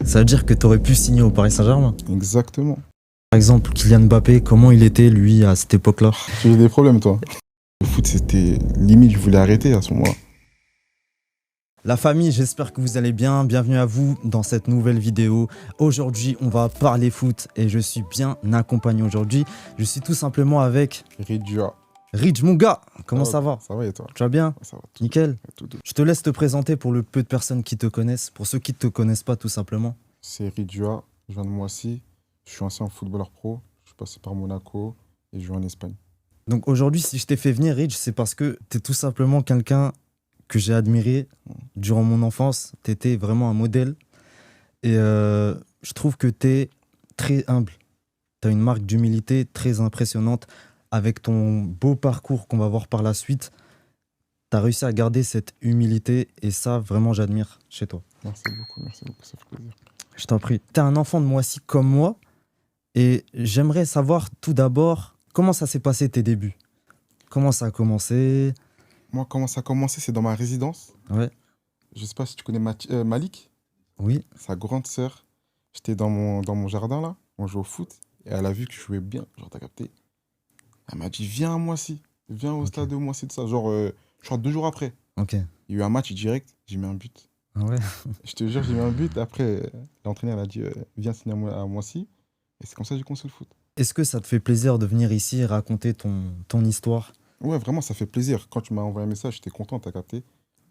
Ça veut dire que tu aurais pu signer au Paris Saint-Germain. Exactement. Par exemple, Kylian Mbappé, comment il était lui à cette époque-là? Tu as des problèmes, toi? Le foot, c'était limite, je voulais arrêter à ce moment-là. La famille, j'espère que vous allez bien. Bienvenue à vous dans cette nouvelle vidéo. Aujourd'hui, on va parler foot et je suis bien accompagné aujourd'hui. Je suis tout simplement avec Ridja. Rich, mon gars. Comment ça va? Ça va et toi? Tu vas bien? Ça va tout. Nickel. Tout doux. Je te laisse te présenter pour le peu de personnes qui te connaissent. Pour ceux qui ne te connaissent pas, tout simplement. C'est Ridja, je viens de Moissy. Je suis ancien footballeur pro. Je suis passé par Monaco et je joue en Espagne. Donc aujourd'hui, si je t'ai fait venir, Rich, c'est parce que tu es tout simplement quelqu'un que j'ai admiré durant mon enfance. Tu étais vraiment un modèle. Et je trouve que tu es très humble. Tu as une marque d'humilité très impressionnante. Avec ton beau parcours qu'on va voir par la suite, tu as réussi à garder cette humilité. Et ça, vraiment, j'admire chez toi. Merci beaucoup, ça fait plaisir. Je t'en prie. Tu es un enfant de Moissy comme moi. Et j'aimerais savoir tout d'abord, comment ça s'est passé tes débuts? Comment ça a commencé? Moi, comment ça a commencé, c'est dans ma résidence. Ouais. Je sais pas si tu connais Malik, Oui. sa grande sœur. J'étais dans mon jardin là, on jouait au foot. Et elle a vu que je jouais bien, genre t'as capté. Elle m'a dit, viens à Moissy, viens au stade de Moissy, de ça. Genre, je crois 2 jours après. Ok. Il y a eu un match direct, j'ai mis un but. Ah ouais. Je te jure, j'ai mis un but. Après, l'entraîneur a dit, viens signer à Moissy. Et c'est comme ça que j'ai commencé le foot. Est-ce que ça te fait plaisir de venir ici et raconter ton histoire? Ouais, vraiment, ça fait plaisir. Quand tu m'as envoyé un message, j'étais content, t'as capté.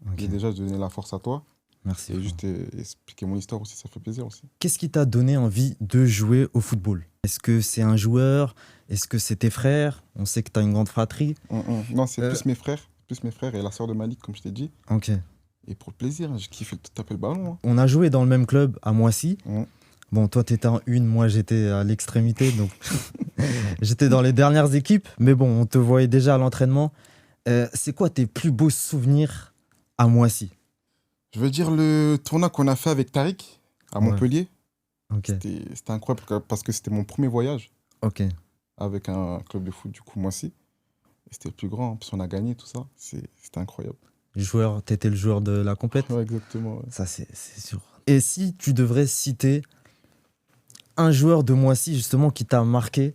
Ok. Et déjà, je donnais la force à toi. Merci. Et juste expliquer mon histoire aussi, ça fait plaisir aussi. Qu'est-ce qui t'a donné envie de jouer au football? Est-ce que c'est un joueur? Est-ce que c'est tes frères? On sait que tu as une grande fratrie. Non, c'est plus mes frères et la sœur de Malik, comme je t'ai dit. Ok. Et pour le plaisir, j'ai kiffé taper le ballon. On a joué dans le même club à Moissy. Hein. Bon, toi, tu étais en une, moi, j'étais à l'extrémité. Donc, j'étais dans les dernières équipes. Mais bon, on te voyait déjà à l'entraînement. C'est quoi tes plus beaux souvenirs à Moissy? Je veux dire le tournoi qu'on a fait avec Tariq à Montpellier. Ok. C'était incroyable parce que c'était mon premier voyage Ok. avec un club de foot, du coup, Moissy. Et c'était le plus grand, puis on a gagné, tout ça. C'était incroyable. T'étais le joueur de la compète? Ouais, exactement. Ouais. Ça, c'est sûr. Et si tu devrais citer un joueur de Moissy, justement, qui t'a marqué,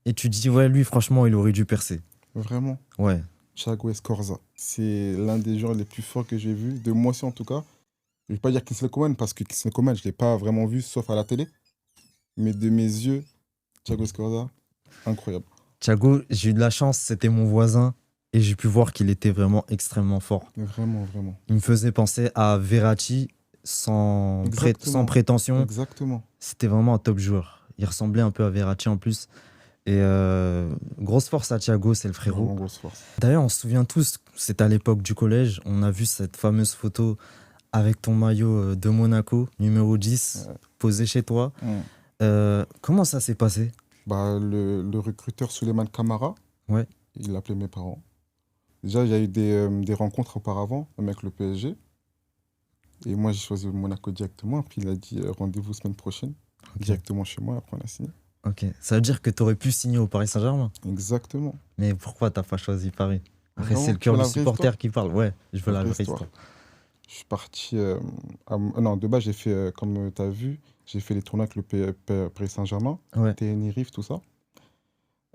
et tu dis, ouais, lui, franchement, il aurait dû percer. Vraiment. Ouais. Thiago Escorza. C'est l'un des joueurs les plus forts que j'ai vu, de Moissy en tout cas. Je ne vais pas dire Kingsley Coman, parce que Kingsley Coman, je ne l'ai pas vraiment vu, sauf à la télé. Mais de mes yeux, Thiago Escorza, incroyable. Thiago, j'ai eu de la chance, c'était mon voisin, et j'ai pu voir qu'il était vraiment extrêmement fort. Vraiment, vraiment. Il me faisait penser à Verratti, sans prétention. Exactement. C'était vraiment un top joueur. Il ressemblait un peu à Verratti en plus. Et grosse force à Thiago, c'est le frérot. Vraiment grosse force. D'ailleurs, on se souvient tous, c'était à l'époque du collège, on a vu cette fameuse photo avec ton maillot de Monaco, numéro 10, posé chez toi. Comment ça s'est passé? Bah, le recruteur Souleymane Camara, ouais. Il appelait mes parents. Déjà, il y a eu des rencontres auparavant, même avec le PSG. Et moi, j'ai choisi Monaco directement. Puis il a dit rendez-vous semaine prochaine, directement chez moi. Après, on a signé. Ok. Ça veut dire que tu aurais pu signer au Paris Saint-Germain? Exactement. Mais pourquoi t'as pas choisi Paris? Après, Vraiment, c'est le cœur du supporter qui parle. Ouais, je veux la vraie histoire. Je suis parti. Non, de base, j'ai fait, comme tu as vu, j'ai fait les tournois avec le Paris Saint-Germain, Tenerife, tout ça.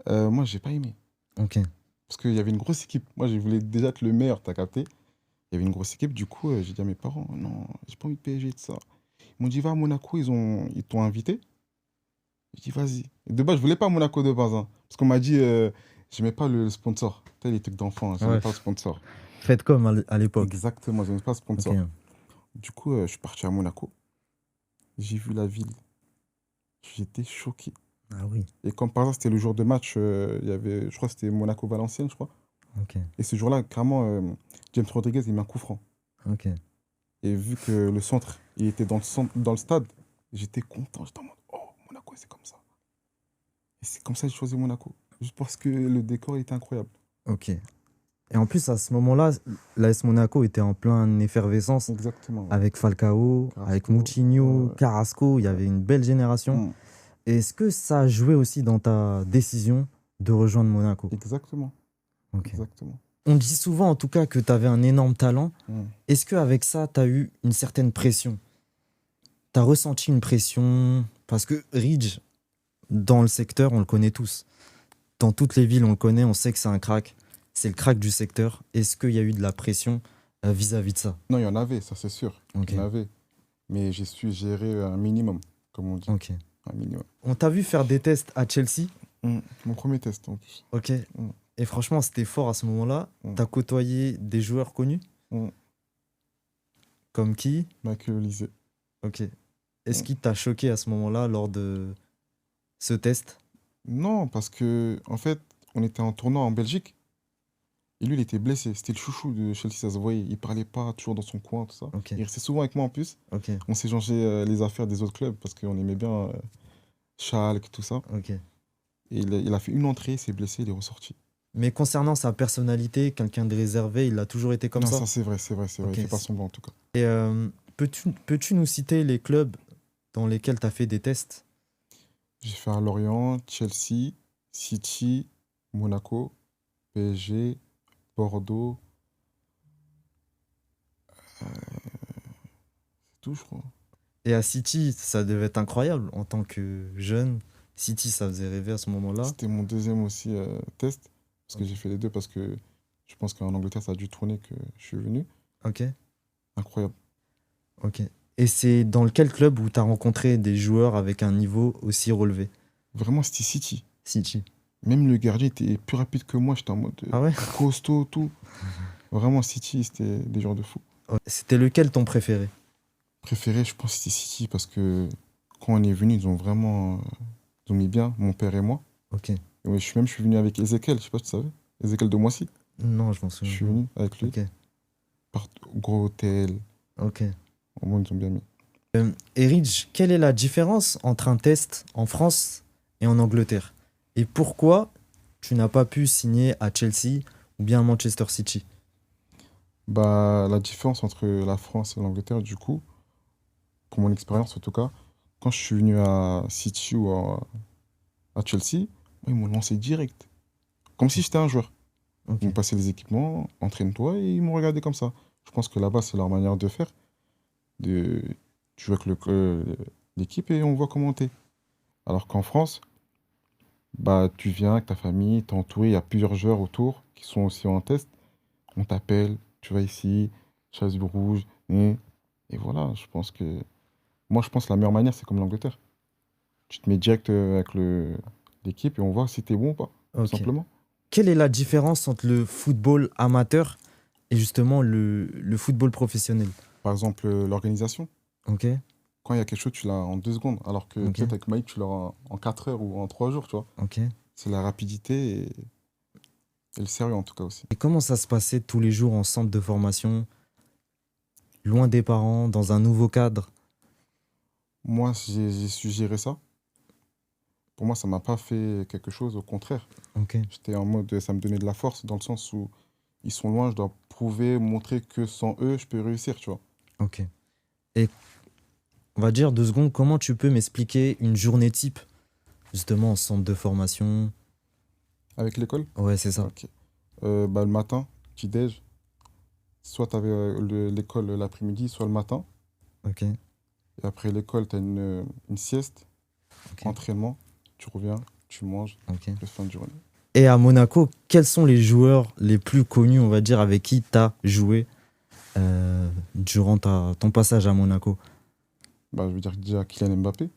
Moi, j'ai pas aimé. Ok. Parce qu'il y avait une grosse équipe. Moi, je voulais déjà être le meilleur, t'as capté. Il y avait une grosse équipe, du coup, j'ai dit à mes parents, non, j'ai pas envie de PSG, tout ça. Ils m'ont dit, va à Monaco, ils t'ont invité. J'ai dit, vas-y. Et de base, je voulais pas à Monaco de base, hein, parce qu'on m'a dit, j'aimais pas le sponsor. Tu sais, les trucs d'enfants, j'aimais pas le sponsor. Faites comme à l'époque. Exactement, j'aimais pas le sponsor. Okay. Du coup, je suis parti à Monaco. J'ai vu la ville. J'étais choqué. Ah oui. Et comme par hasard, c'était le jour de match, il y avait, je crois que c'était Monaco-Valenciennes, je crois. Okay. Et ce jour-là, clairement, James Rodriguez, il met un coup franc. Okay. Et vu que le centre, il était dans le stade, j'étais content. J'étais en mode, oh, Monaco, c'est comme ça. Et c'est comme ça que j'ai choisi Monaco. Juste parce que le décor était incroyable. Ok. Et en plus, à ce moment-là, l'AS Monaco était en pleine effervescence. Exactement. Ouais. Avec Falcao, avec Moutinho, Carrasco. Il y avait une belle génération. Est-ce que ça a joué aussi dans ta décision de rejoindre Monaco? Exactement. Okay. Exactement. On dit souvent, en tout cas, que tu avais un énorme talent. Est-ce qu'avec ça, tu as eu une certaine pression? t'as ressenti une pression? Parce que Ridge, dans le secteur, on le connaît tous. Dans toutes les villes, on le connaît, on sait que c'est un crack. C'est le crack du secteur. Est-ce qu'il y a eu de la pression vis-à-vis de ça? Non, il y en avait, ça c'est sûr. Ok, Il y en avait. Mais j'ai su gérer un minimum, comme on dit. ok. Un minimum. On t'a vu faire des tests à Chelsea, Mon premier test en plus. ok. Mm. Et franchement, c'était fort à ce moment-là. T'as côtoyé des joueurs connus, Mm. comme qui? Michael Olise. Ok. Est-ce qu'il t'a choqué à ce moment-là lors de ce test? Non, parce que en fait, on était en tournoi en Belgique. Et lui, il était blessé. C'était le chouchou de Chelsea, ça se voyait. Il parlait pas, toujours dans son coin, tout ça. Ok, Il restait souvent avec moi en plus. ok, On s'est changé les affaires des autres clubs parce qu'on aimait bien Schalke, tout ça. ok. Et il a fait une entrée, il s'est blessé, il est ressorti. Mais concernant sa personnalité, quelqu'un de réservé, il a toujours été comme Non, ça? ça c'est vrai, c'est vrai, c'est vrai. Ok. Il fait pas semblant en tout cas. Et peux-tu nous citer les clubs dans lesquels tu as fait des tests? J'ai fait à Lorient, Chelsea, City, Monaco, PSG, Bordeaux. C'est tout, je crois. Et à City, ça devait être incroyable en tant que jeune. City, ça faisait rêver à ce moment-là. C'était mon deuxième aussi test. Parce que j'ai fait les deux parce que je pense qu'en Angleterre, ça a dû tourner que je suis venu. Ok, Incroyable. ok. Et c'est dans lequel club où tu as rencontré des joueurs avec un niveau aussi relevé? Vraiment, c'était City. City. Même le gardien était plus rapide que moi. J'étais en mode Ah ouais? costaud, tout. Vraiment, City, c'était des joueurs de fou. Ouais. C'était lequel ton préféré? Préféré, je pense que c'était City parce que quand on est venu, ils ont vraiment ils ont mis bien, mon père et moi. Ok. Et ouais, je suis venu avec Ezekiel, je sais pas si tu savais. Ezekiel de Moissy. Non, je m'en Je souviens suis pas. venu avec lui. Ok, Gros hôtel. ok. Au moins, ils ont bien mis. Et Ridge, quelle est la différence entre un test en France et en Angleterre? Et pourquoi tu n'as pas pu signer à Chelsea ou bien à Manchester City? Bah, la différence entre la France et l'Angleterre, du coup, pour mon expérience en tout cas, quand je suis venu à City ou à Chelsea, moi, ils m'ont lancé direct. Comme si j'étais un joueur. Ok, Ils m'ont passé les équipements, entraîne-toi, et ils m'ont regardé comme ça. Je pense que là-bas, c'est leur manière de faire. De... Tu joues avec l'équipe et on voit comment t'es. Alors qu'en France, bah, tu viens avec ta famille, t'es entouré, il y a plusieurs joueurs autour qui sont aussi en test. On t'appelle, tu vas ici, chaise rouge, et voilà, je pense que... Moi, je pense que la meilleure manière, c'est comme l'Angleterre. Tu te mets direct avec l'équipe et on voit si t'es bon ou pas, tout ok. simplement. Quelle est la différence entre le football amateur et justement le football professionnel? Par exemple, l'organisation. Ok, Quand il y a quelque chose, tu l'as en 2 secondes, alors que ok, peut-être avec Mike, tu l'auras en 4 heures ou en 3 jours, tu vois. ok. C'est la rapidité et le sérieux en tout cas aussi. Et comment ça se passait tous les jours en centre de formation, loin des parents, dans un nouveau cadre? Moi, j'ai su gérer ça. Pour moi, ça m'a pas fait quelque chose, au contraire. Ok, J'étais en mode, ça me donnait de la force dans le sens où ils sont loin, je dois prouver, montrer que sans eux, je peux réussir, tu vois. ok. Et on va dire 2 secondes, comment tu peux m'expliquer une journée type, justement en centre de formation? Avec l'école, Ouais, c'est ça. ok. Bah, le matin, petit-déj, soit tu avais l'école l'après-midi, soit le matin. Ok, Et après l'école, tu as une sieste, ok, entraînement, tu reviens, tu manges, ok. le fin de journée. Et à Monaco, quels sont les joueurs les plus connus, on va dire, avec qui tu as joué durant ton passage à Monaco? Bah, je veux dire déjà Kylian Mbappé.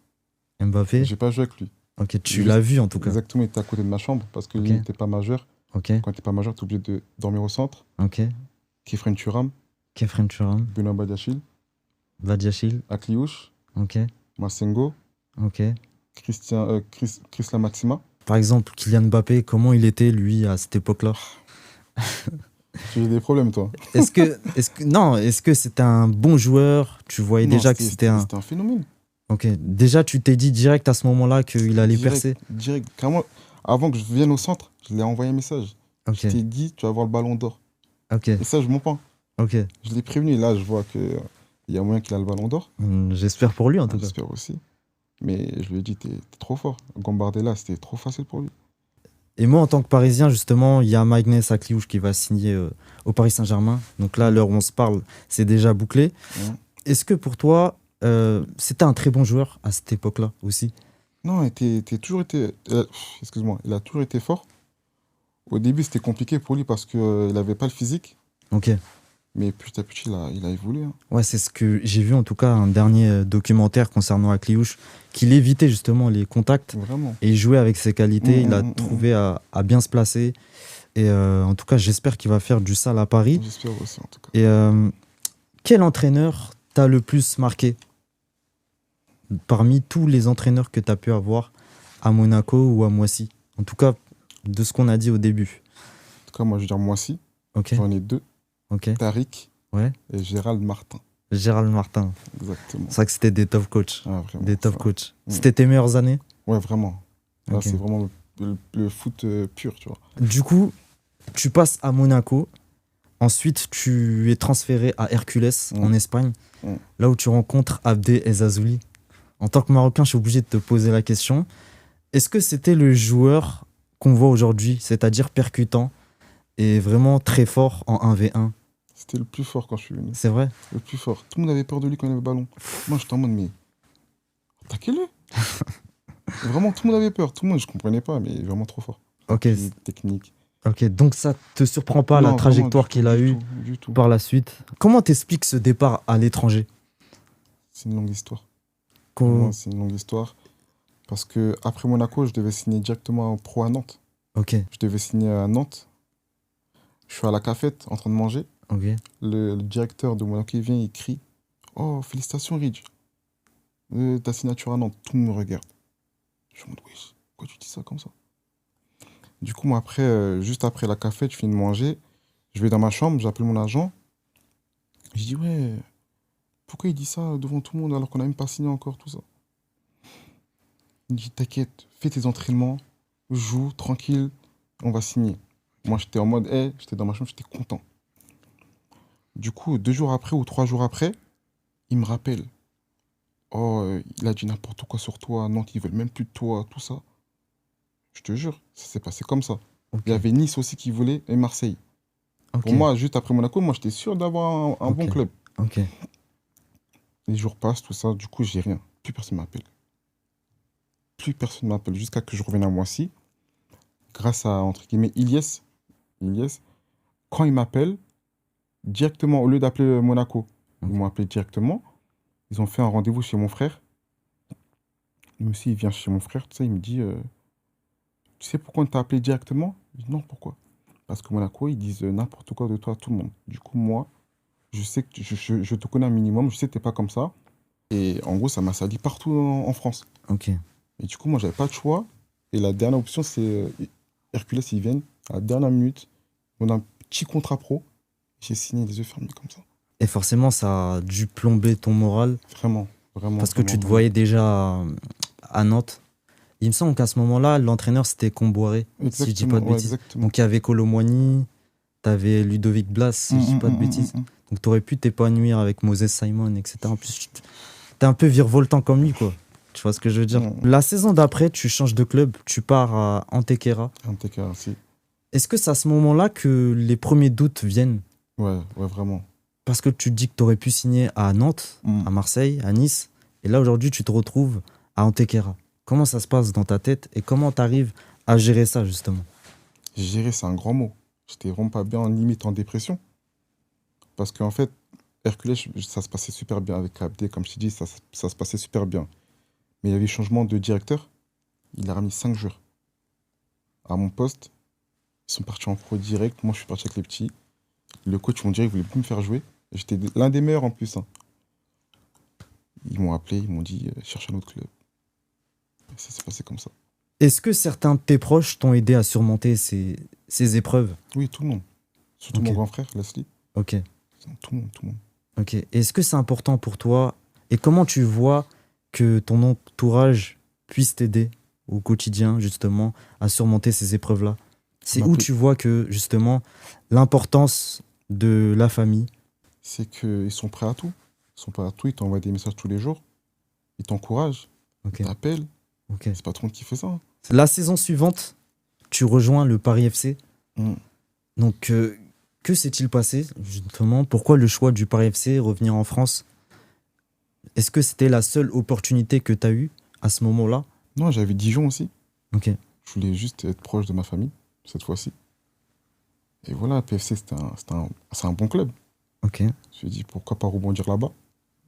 Mbappé? J'ai pas joué avec lui. Ok, tu Juste- l'as vu en tout cas. Exactement, il était à côté de ma chambre parce que Ok. lui, il n'était pas majeur. Ok, Quand tu n'es pas majeur, tu es obligé de dormir au centre. ok. Kefren Turam, Kefren Turam, Benoît Badiachil, Badiachil, Akliouche, ok, Massengo, ok. Chris Lamaxima. Par exemple, Kylian Mbappé, comment il était lui à cette époque-là? Tu as des problèmes, toi. Non, est-ce que c'était un bon joueur? Tu voyais Non, déjà que c'était un. C'était un phénomène. Ok, déjà tu t'es dit direct à ce moment-là qu'il allait percer. Direct. Carrément, avant que je vienne au centre, je lui ai envoyé un message. Ok, Je t'ai dit, tu vas avoir le ballon d'or. ok, Et ça, je mens pas. ok. Je l'ai prévenu. Là, je vois qu'il y a moyen qu'il a le ballon d'or. J'espère pour lui en tout cas. J'espère aussi. Mais je lui ai dit, t'es trop fort. Gambardella, c'était trop facile pour lui. Et moi, en tant que Parisien, justement, il y a Magnès Akliouche qui va signer au Paris Saint-Germain. Donc là, à l'heure où on se parle, c'est déjà bouclé. Hein. Est-ce que pour toi, C'était un très bon joueur à cette époque-là aussi. Non, toujours été. Excuse-moi, il a toujours été fort. Au début, c'était compliqué pour lui parce qu'il n'avait pas le physique. Ok. Mais petit à petit, il a évolué, hein. Ouais, c'est ce que j'ai vu en tout cas, un dernier documentaire concernant Akliouche, qu'il évitait justement les contacts Vraiment. et il jouait avec ses qualités. Il a Mm. trouvé à bien se placer. Et en tout cas, j'espère qu'il va faire du sale à Paris. J'espère aussi, en tout cas. Et quel entraîneur t'a le plus marqué parmi tous les entraîneurs que tu as pu avoir à Monaco ou à Moissy? En tout cas, de ce qu'on a dit au début. En tout cas, moi, je veux dire Moissy. Ok, J'en ai deux. ok. Tariq Ouais. et Gérald Martin. Gérald Martin. Exactement. C'est vrai que c'était des top coachs. Ah, vraiment, Des top ça. coachs. Mm. C'était tes meilleures années? Ouais, vraiment. Là, Ok. c'est vraiment le foot pur, tu vois. Du coup, tu passes à Monaco. Ensuite, tu es transféré à Hercules en Espagne, là où tu rencontres Abdé Ezazouli. En tant que Marocain, je suis obligé de te poser la question. Est-ce que c'était le joueur qu'on voit aujourd'hui, c'est-à-dire percutant et vraiment très fort en 1v1? C'était le plus fort quand je suis venu. C'est vrai? Le plus fort. Tout le monde avait peur de lui quand il avait le ballon. Moi, j'étais en mode, mais attaquez-le. Vraiment, tout le monde avait peur. Tout le monde, je comprenais pas, mais vraiment trop fort. Ok, Rapide, technique. ok. Donc ça te surprend pas Non, la trajectoire vraiment, qu'il a eue du tout. par la suite? Comment t'expliques ce départ à l'étranger? C'est une longue histoire. Qu'on- Vraiment, c'est une longue histoire. Parce que après Monaco, je devais signer directement en pro à Nantes. Ok, Je devais signer à Nantes. Je suis à la cafette en train de manger. ok. Le directeur de Monaco, il vient, il crie: Oh, félicitations, Ridge. Ta signature à Nantes. Tout le monde me regarde. Je suis en mode, wesh, pourquoi tu dis ça comme ça? Du coup, moi, après, juste après la cafette, je finis de manger. Je vais dans ma chambre, j'appelle mon agent. Je dis, ouais, pourquoi il dit ça devant tout le monde alors qu'on n'a même pas signé encore, tout ça? Il me dit, t'inquiète, fais tes entraînements, joue, tranquille, on va signer. Moi, j'étais en mode, j'étais dans ma chambre, j'étais content. Du coup, 2 jours après ou 3 jours après, il me rappelle. Oh, il a dit n'importe quoi sur toi, Nantes, ils veulent même plus de toi, tout ça. Je te jure, ça s'est passé comme ça. Ok, Il y avait Nice aussi qui voulait et Marseille. ok, Pour moi, juste après Monaco, moi, j'étais sûr d'avoir un bon Ok. club. ok. Les jours passent, tout ça, du coup, j'ai rien. Plus personne m'appelle. Plus personne m'appelle jusqu'à que je revienne à Moissy. Grâce à, entre guillemets, Ilyes, quand il m'appelle, directement, au lieu d'appeler Monaco, Ok. ils m'ont appelé directement. Ils ont fait un rendez-vous chez mon frère. Le monsieur, il vient chez mon frère, tout ça, il me dit, tu sais pourquoi on t'a appelé directement? Je dis, non, pourquoi? Parce que Monaco, ils disent n'importe quoi de toi à tout le monde. Du coup, moi, je sais que je te connais un minimum, je sais que t'es pas comme ça. Et en gros, ça m'a sali partout en France. Ok. Et du coup, moi, j'avais pas de choix. Et la dernière option, c'est Hercules, ils viennent à la dernière minute. On a un petit contrat pro. J'ai signé les yeux fermés comme ça. Et forcément, ça a dû plomber ton moral Vraiment, vraiment. parce que tu te vraiment. voyais déjà à Nantes. Il me semble qu'à ce moment-là, l'entraîneur, c'était Comboiré, si je dis pas de Ouais, bêtises. exactement. Donc il y avait Colomboigny, t'avais Ludovic Blas, si je dis pas de bêtises. Donc t'aurais pu t'épanouir avec Moses Simon, etc. En plus, t'es un peu virevoltant comme lui, quoi. Tu vois ce que je veux dire? La saison d'après, tu changes de club, tu pars à Antequera. Antequera, si. Est-ce que c'est à ce moment-là que les premiers doutes viennent? Ouais, vraiment. Parce que tu te dis que t'aurais pu signer à Nantes, à Marseille, à Nice, et là aujourd'hui tu te retrouves à Antequera. Comment ça se passe dans ta tête et comment tu arrives à gérer ça justement? Gérer, c'est un grand mot. J'étais vraiment pas bien, limite en dépression. Parce qu'en fait, Hercules, ça se passait super bien avec Abdé, comme je t'ai dit, ça se passait super bien. Mais il y avait eu changement de directeur. Il a ramené 5 joueurs à mon poste. Ils sont partis en pro direct. Moi, je suis parti avec les petits. Le coach, on dirait qu'il voulait plus me faire jouer. J'étais l'un des meilleurs en plus, hein. Ils m'ont appelé, ils m'ont dit cherche un autre club. Et ça s'est passé comme ça. Est-ce que certains de tes proches t'ont aidé à surmonter ces épreuves? Oui, tout le monde. Surtout Ok. mon grand frère, Leslie. Ok. Tout le monde, tout le monde. Ok. Est-ce que c'est important pour toi et comment tu vois que ton entourage puisse t'aider au quotidien justement à surmonter ces épreuves-là? C'est où tu vois que justement l'importance de la famille? C'est qu'ils sont prêts à tout. Ils sont prêts à tout, ils t'envoient des messages tous les jours. Ils t'encouragent, Ok. ils t'appellent. Ok. C'est pas tout le monde qui fait ça, hein. La saison suivante, tu rejoins le Paris FC. Donc, que s'est-il passé justement? Pourquoi le choix du Paris FC, revenir en France? Est-ce que c'était la seule opportunité que tu as eue à ce moment-là? Non, j'avais Dijon aussi. Ok, Je voulais juste être proche de ma famille, cette fois-ci. Et voilà, PFC, c'est un bon club. ok, Je me suis dit, pourquoi pas rebondir là-bas?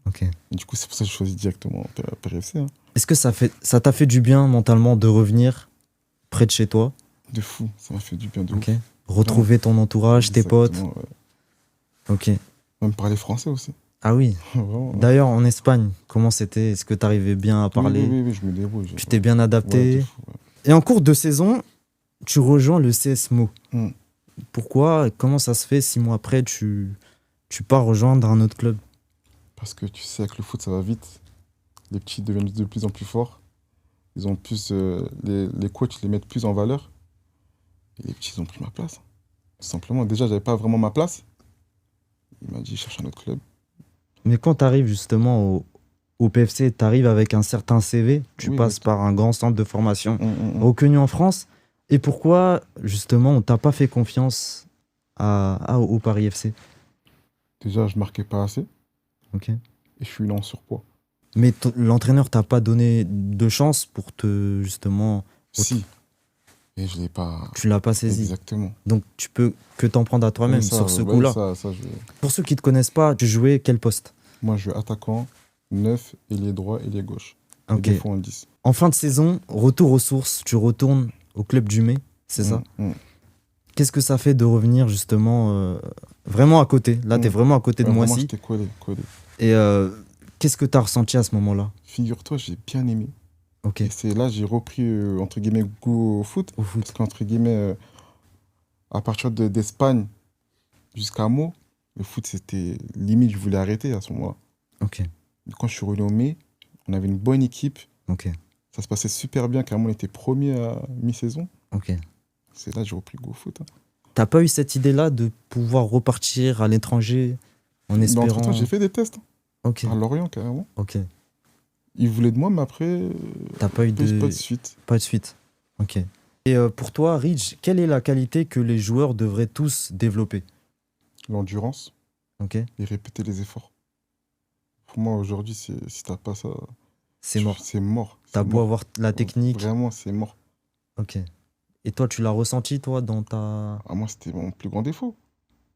ok. Et du coup, c'est pour ça que j'ai choisi directement PFC, hein. Est-ce que ça t'a fait du bien mentalement de revenir près de chez toi? De fou, ça m'a fait du bien de Ok. ouf. Retrouver ton entourage, tes potes? Exactement, ouais. Ok. Même parler français aussi. Ah oui. Vraiment, ouais. D'ailleurs, en Espagne, comment c'était? Est-ce que tu arrivais bien à Oui, parler? oui, je me débrouille. Tu t'es bien Ouais, de adapté? fou, ouais. Et en cours de saison, tu rejoins le CSMO. Hmm. Pourquoi? Comment ça se fait 6 mois après, tu pars rejoindre un autre club? Parce que tu sais, avec le foot, ça va vite. Les petits deviennent de plus en plus forts. Ils ont plus, les coachs les mettent plus en valeur. Et les petits, ils ont pris ma place. Tout simplement. Déjà, j'avais pas vraiment ma place. Il m'a dit, cherche un autre club. Mais quand tu arrives justement au PFC, tu arrives avec un certain CV, tu Oui, passes exactement. par un grand centre de formation Mm. reconnu en France. Et pourquoi justement on t'a pas fait confiance au Paris FC? Déjà, je marquais pas assez. Ok. Et je suis là en surpoids. Mais l'entraîneur t'a pas donné de chance pour te justement. Si. Et je l'ai pas. Tu l'as pas saisi. Exactement. Donc tu peux que t'en prendre à toi-même Oui, ça, sur ce ouais, coup-là. ça, Pour ceux qui te connaissent pas, tu jouais quel poste? moi, je suis attaquant, 9, ailier droit, ailier gauche. Et Ok. des fois en 10. En fin de saison, retour aux sources, tu retournes au club du Mai, c'est ça? Qu'est-ce que ça fait de revenir justement vraiment à côté? Là, tu es vraiment à côté de Ouais, vraiment, Moissy. j'étais collé. Et qu'est-ce que tu as ressenti à ce moment-là? Figure-toi, j'ai bien aimé. Ok, Et c'est là j'ai repris, entre guillemets, goût au foot. au foot. Parce qu'entre guillemets, à partir d'Espagne jusqu'à Meaux, le foot, c'était limite, je voulais arrêter à ce moment-là. Ok, Quand je suis revenu au mai, on avait une bonne équipe. ok, Ça se passait super bien, carrément, on était premier à mi-saison. ok. C'est là que j'ai repris goût au foot, hein. T'as pas eu cette idée-là de pouvoir repartir à l'étranger en Mais entre-temps, espérant. j'ai fait des tests, hein, Ok, à Lorient, carrément. ok. Ils voulaient de moi, mais après, T'as pas eu pas de. de suite. Pas de suite. Ok. Et pour toi, Rich, quelle est la qualité que les joueurs devraient tous développer? L'endurance Ok, et répéter les efforts. Pour moi, aujourd'hui, si t'as pas ça, c'est mort. c'est mort. T'as C'est beau mort. avoir la technique. Vraiment, c'est mort. Ok. Et toi, tu l'as ressenti, toi, dans ta. Ah, moi, c'était mon plus grand défaut.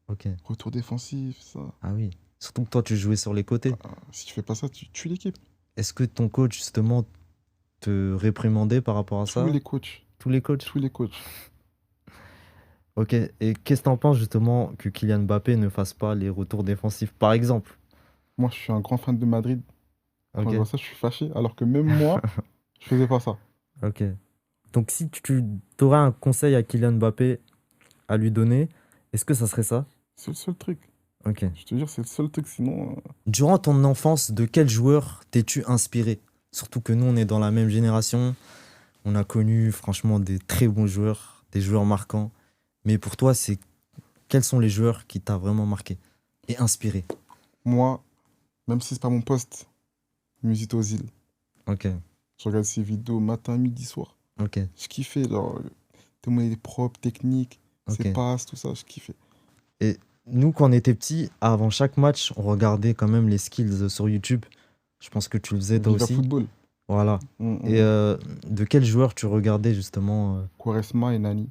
Ok. Retour défensif, ça. Ah oui. Surtout que toi, tu jouais sur les côtés. Ah, si tu fais pas ça, tu tues l'équipe. Est-ce que ton coach, justement, te réprimandait par rapport à ça? Tous les coachs. Tous les coachs? Tous les coachs. Ok. Et qu'est-ce que t'en penses, justement, que Kylian Mbappé ne fasse pas les retours défensifs, par exemple? Moi, je suis un grand fan de Madrid. Quand Ok. je vois ça, je suis fâché. Alors que même moi, je faisais pas ça. Ok. Donc, si tu aurais un conseil à Kylian Mbappé à lui donner, est-ce que ça serait ça? C'est le seul truc. Ok. Je te jure, c'est le seul truc. Sinon, Durant ton enfance, de quel joueur t'es-tu inspiré? Surtout que nous, on est dans la même génération. On a connu, franchement, des très bons joueurs, des joueurs marquants. Mais pour toi, quels sont les joueurs qui t'ont vraiment marqué et inspiré? moi, même si c'est pas mon poste, Mesut Özil. Ok, Je regarde ses vidéos matin, midi, soir. ok, Je kiffais. Genre, tellement il est propre, technique, ok. ses passes, tout ça, je kiffais. Et nous, quand on était petits, avant chaque match, on regardait quand même les skills sur YouTube. Je pense que tu le faisais toi Viva aussi. Football. Voilà. Et de quel joueur tu regardais justement Quaresma et Nani.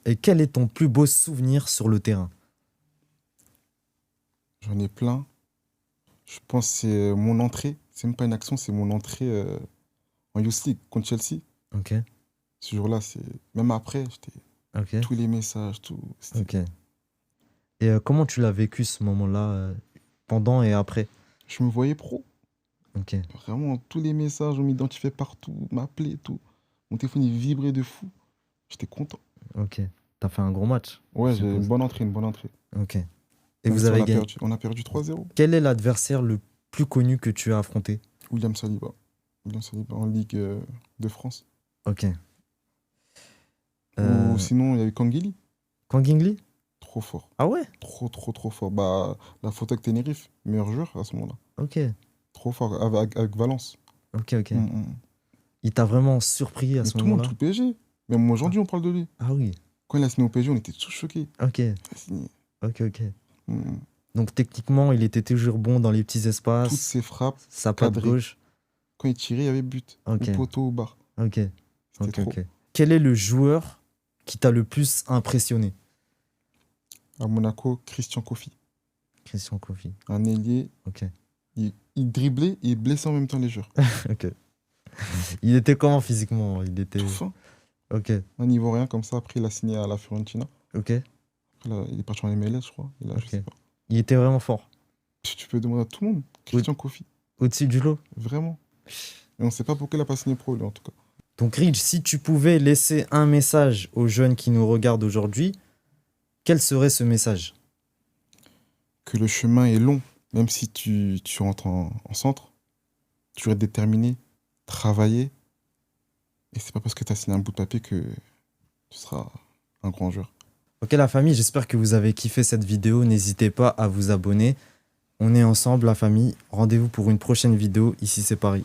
Et quel est ton plus beau souvenir sur le terrain? J'en ai plein. Je pense que c'est mon entrée. C'est même pas une action, c'est mon entrée en Youth League contre Chelsea. Ok, Ce jour-là, c'est. Même après, j'étais. ok, Tous les messages, tout. ok. Et comment tu l'as vécu ce moment-là, pendant et après? Je me voyais pro. Ok, Vraiment, tous les messages, on m'identifiait partout, m'appelait, tout. Mon téléphone, il vibrait de fou. J'étais content. ok. T'as fait un gros match, je Ouais, j'ai une suppose. bonne entrée, une bonne entrée. Ok. Et Même vous si on avez a gagné. perdu. On a perdu 3-0. Quel est l'adversaire le plus connu que tu as affronté? William Saliba. William Saliba en Ligue de France. Ok. Euh, Ou sinon, il y avait Kangeli. Kangingli? Trop fort. Ah ouais? Trop fort. Bah, la photo avec Tenerife, meilleur joueur à ce moment-là. Ok, Trop fort, avec Valence. ok. Mm, mm. Il t'a vraiment surpris à Mais ce tout le monde, moment-là? tout le PSG. Même aujourd'hui, on parle de lui. Ah oui, Quand il a signé au PSG, on était tous choqués. ok, Il a signé. ok. Mm, mm. Donc techniquement, il était toujours bon dans les petits Toutes espaces, ses frappes, sa patte cadrées. gauche. Quand il tirait, il y avait but. Ok, Ou poteau ou barre. ok, C'était ok, trop. ok. Quel est le joueur qui t'a le plus impressionné? À Monaco, Christian Kofi. Christian Kofi. Un ailier, Ok, il driblait et il blessait en même temps les joueurs. ok. Il était comment physiquement? Il était. Tout fin. Ok, Un Ivoirien comme ça. Après, il a signé à la Fiorentina. ok, Après, là, il est parti en MLS, je crois. Et là, je ok. sais pas. Il était vraiment fort. Tu peux demander à tout le monde. Christian Kofi. Au-dessus du lot. Vraiment. Et on ne sait pas pourquoi il a pas signé pro, lui, en tout cas. Donc, Rich, si tu pouvais laisser un message aux jeunes qui nous regardent aujourd'hui, quel serait ce message? Que le chemin est long. Même si tu rentres en centre, tu restes déterminé, travailler. Et c'est pas parce que tu as signé un bout de papier que tu seras un grand joueur. Ok, la famille, j'espère que vous avez kiffé cette vidéo. N'hésitez pas à vous abonner. On est ensemble, la famille. Rendez-vous pour une prochaine vidéo. Ici, c'est Paris.